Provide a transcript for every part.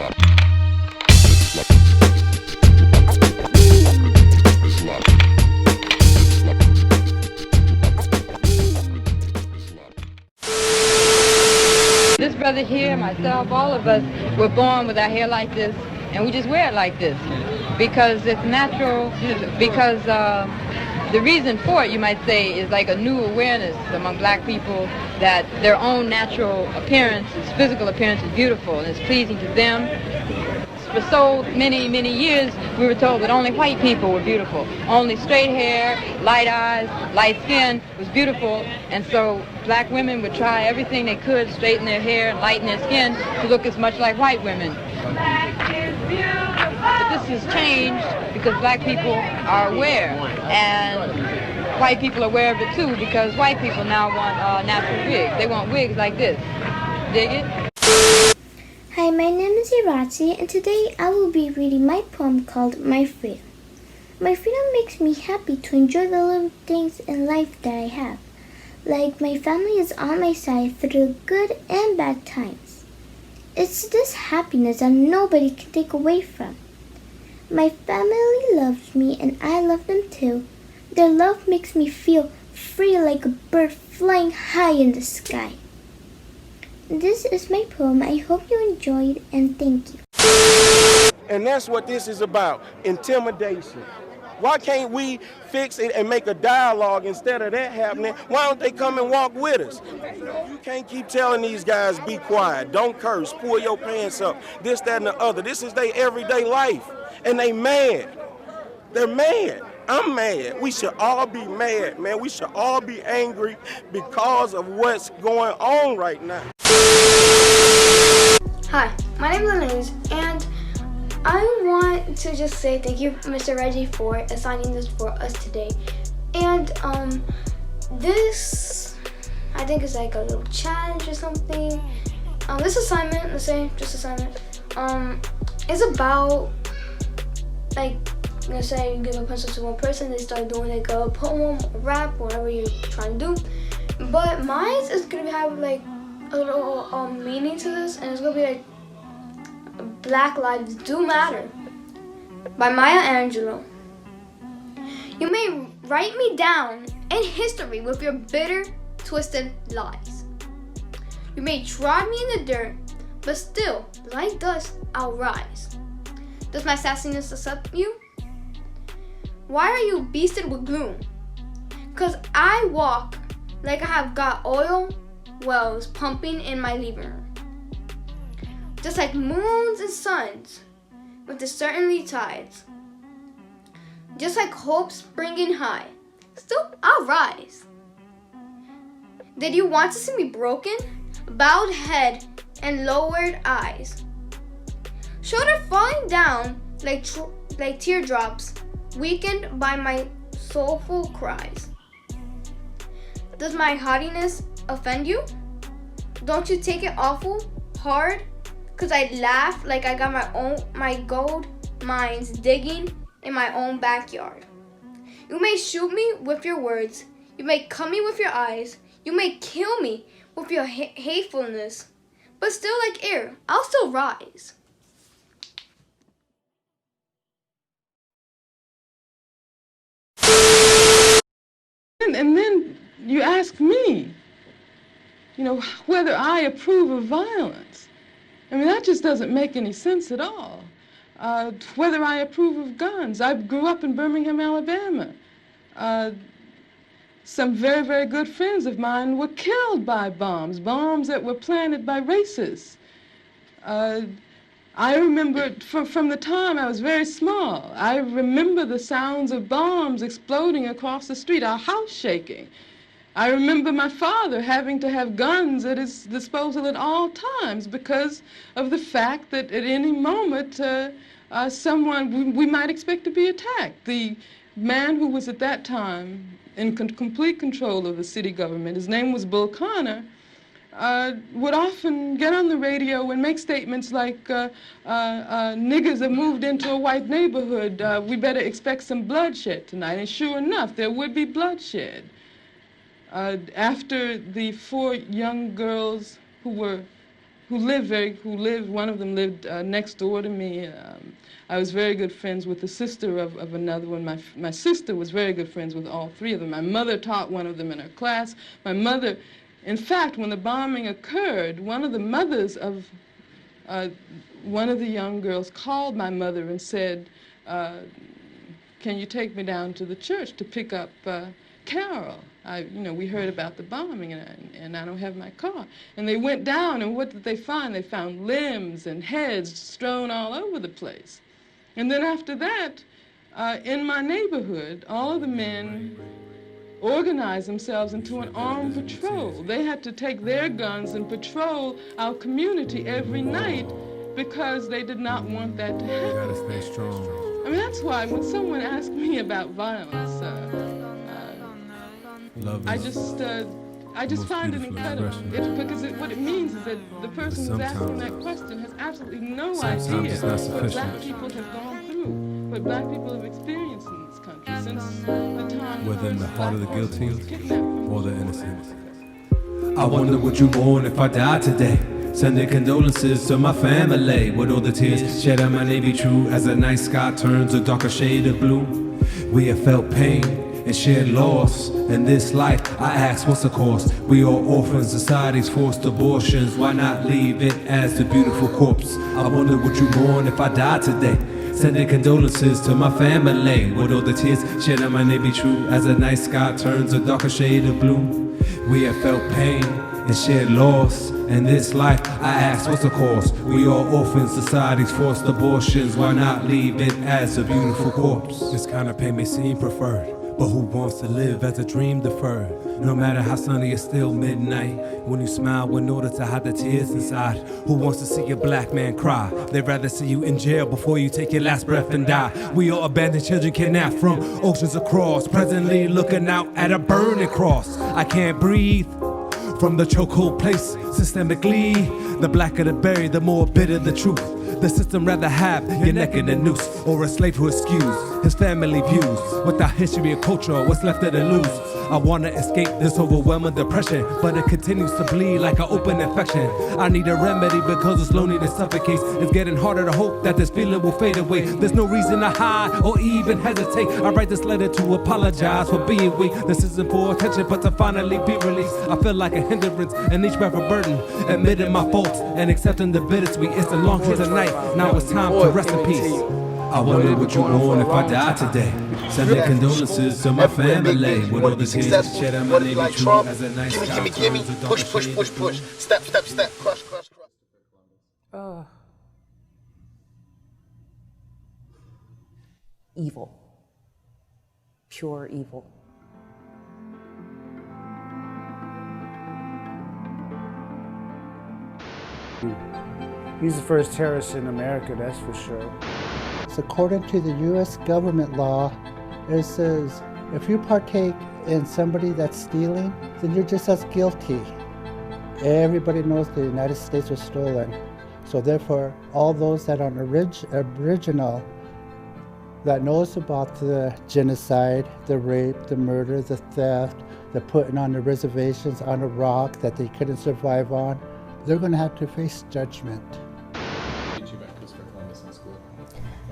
This brother here, myself, all of us were born with our hair like this, and we just wear it like this because it's natural, because the reason for it, you might say, is like a new awareness among black people that their own natural appearance, physical appearance, is beautiful and is pleasing to them. For so many, many years, we were told that only white people were beautiful. Only straight hair, light eyes, light skin was beautiful. And so black women would try everything they could to straighten their hair and lighten their skin to look as much like white women. But this has changed because black people are aware. And white people are aware of it too because white people now want natural wigs. They want wigs like this. Dig it? Hi, my name is Irachi, and today I will be reading my poem called My Freedom. My freedom makes me happy to enjoy the little things in life that I have, like my family is on my side through the good and bad times. It's this happiness that nobody can take away from. My family loves me and I love them too. Their love makes me feel free like a bird flying high in the sky. This is my poem. I hope you enjoyed and thank you. And that's what this is about, intimidation. Why can't we fix it and make a dialogue instead of that happening? Why don't they come and walk with us? You can't keep telling these guys, be quiet, don't curse, pull your pants up, this, that, and the other. This is their everyday life, and they mad. They're mad. I'm mad. We should all be mad, man. We should all be angry because of what's going on right now. Hi, my name is Elise, and I want to just say thank you, Mr. Reggie, for assigning this for us today. And this, I think, is like a little challenge or something. This assignment, let's say, just assignment, is about, like, let's say you give a pencil to one person, they start doing like a poem, a rap, whatever you're trying to do. But mine is gonna have like a little meaning to this, and it's gonna be like Black Lives Do Matter by Maya Angelou. You may write me down in history with your bitter, twisted lies. You may trod me in the dirt, but still, like dust, I'll rise. Does my sassiness accept you? Why are you beasted with gloom? 'Cause I walk like I have got oil wells pumping in my living room. Just like moons and suns with the certainly tides. Just like hope springing high, still I'll rise. Did you want to see me broken? Bowed head and lowered eyes. Shoulder falling down like teardrops, weakened by my soulful cries. Does my haughtiness offend you? Don't you take it awful hard? 'Cause I laugh like I got my gold mines digging in my own backyard. You may shoot me with your words. You may cut me with your eyes. You may kill me with your hatefulness. But still like air, I'll still rise. And then you ask me, whether I approve of violence. I mean, that just doesn't make any sense at all. Whether I approve of guns. I grew up in Birmingham, Alabama. Some very, very good friends of mine were killed by bombs that were planted by racists. I remember from the time I was very small, I remember the sounds of bombs exploding across the street, our house shaking. I remember my father having to have guns at his disposal at all times because of the fact that at any moment we might expect to be attacked. The man who was at that time in complete control of the city government, his name was Bull Connor, would often get on the radio and make statements like, niggers have moved into a white neighborhood, we better expect some bloodshed tonight. And sure enough, there would be bloodshed. After the 4 young girls who one of them lived next door to me. I was very good friends with the sister of another one. My sister was very good friends with all three of them. My mother taught one of them in her class. My mother, in fact, when the bombing occurred, one of the mothers of one of the young girls called my mother and said, can you take me down to the church to pick up Carol? We heard about the bombing, and I don't have my car. And they went down, and what did they find? They found limbs and heads strewn all over the place. And then after that, in my neighborhood, all of the men organized themselves into an armed patrol. They had to take their guns and patrol our community every night because they did not want that to happen. You gotta stay strong. I mean, that's why when someone asks me about violence, I just find it incredible. Because what it means is that the person who's asking that question has absolutely no idea what black people have gone through, what black people have experienced in this country since the time whether in the heart of the guilty or the innocent. I wonder what you want if I die today. Sending condolences to my family. With all the tears shed, I might be true. As the night sky turns a darker shade of blue, we have felt pain and shared loss. In this life, I ask, what's the cost? We are orphans, society's forced abortions. Why not leave it as the beautiful corpse? I wonder what you mourn if I die today. Sending condolences to my family. With all the tears shed, I might be true. As the night sky turns a darker shade of blue, we have felt pain and shared loss. In this life, I ask, what's the cost? We are orphans, society's forced abortions. Why not leave it as a beautiful corpse? This kind of pain may seem preferred, but who wants to live as a dream deferred? No matter how sunny, it's still midnight. When you smile in order to hide the tears inside. Who wants to see a black man cry? They'd rather see you in jail before you take your last breath and die. We are abandoned children kidnapped from oceans across, presently looking out at a burning cross. I can't breathe from the chokehold place systemically. The blacker the berry, the more bitter the truth. The system rather have your neck in a noose, or a slave who excuse his family views. Without history and culture, what's left of the loose? I wanna escape this overwhelming depression, but it continues to bleed like an open infection. I need a remedy because this loneliness suffocates. It's getting harder to hope that this feeling will fade away. There's no reason to hide or even hesitate. I write this letter to apologize for being weak. This isn't for attention, but to finally be released. I feel like a hindrance and each breath a burden. Admitting my faults and accepting the bittersweet. It's a long haze of night. Now it's time to rest in peace. I wonder what you want if I die today. Sending condolences to my family. With all the tears shed, I might be true. As a nice gimme, push, step, crush. Evil. Pure evil. He's the first terrorist in America, that's for sure. So according to the U.S. government law, it says if you partake in somebody that's stealing, then you're just as guilty. Everybody knows the United States was stolen. So therefore, all those that are original, that knows about the genocide, the rape, the murder, the theft, the putting on the reservations on a rock that they couldn't survive on, they're going to have to face judgment.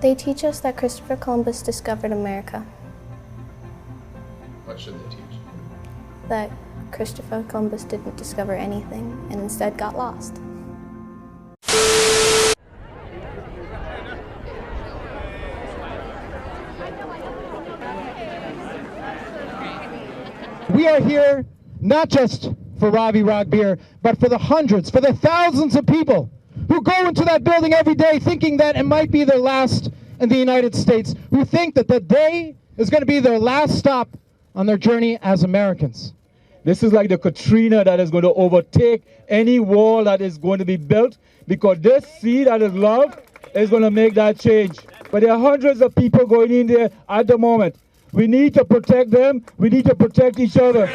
They teach us that Christopher Columbus discovered America. What should they teach? That Christopher Columbus didn't discover anything and instead got lost. We are here not just for Ravi Rag Beer, but for the hundreds, for the thousands of people who go into that building every day thinking that it might be their last in the United States, who think that the day is going to be their last stop on their journey as Americans. This is like the Katrina that is going to overtake any wall that is going to be built, because this seed that is love is going to make that change. But there are hundreds of people going in there at the moment. We need to protect them. We need to protect each other.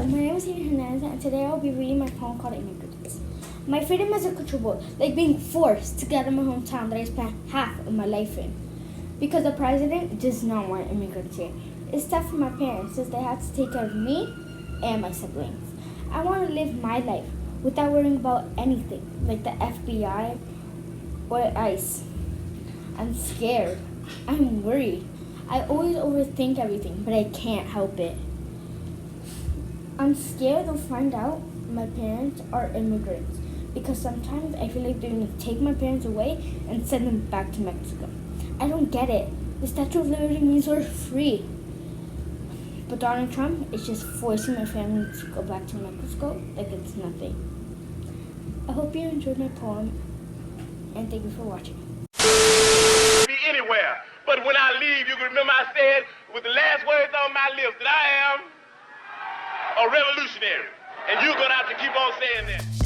My name is Hannah Hernandez, and today I'll be reading my poem called Immigrants. My freedom is uncontrollable, like being forced to get out of my hometown that I spent half of my life in. Because the president does not want immigrants here. It's tough for my parents since they have to take care of me and my siblings. I want to live my life without worrying about anything, like the FBI or ICE. I'm scared. I'm worried. I always overthink everything, but I can't help it. I'm scared they'll find out my parents are immigrants, because sometimes I feel like they're going to take my parents away and send them back to Mexico. I don't get it. The Statue of Liberty means we're free. But Donald Trump is just forcing my family to go back to Mexico like it's nothing. I hope you enjoyed my poem, and thank you for watching. Be anywhere, but when I leave, you can remember I said with the last words on my lips that I am a revolutionary, and you're gonna have to keep on saying that.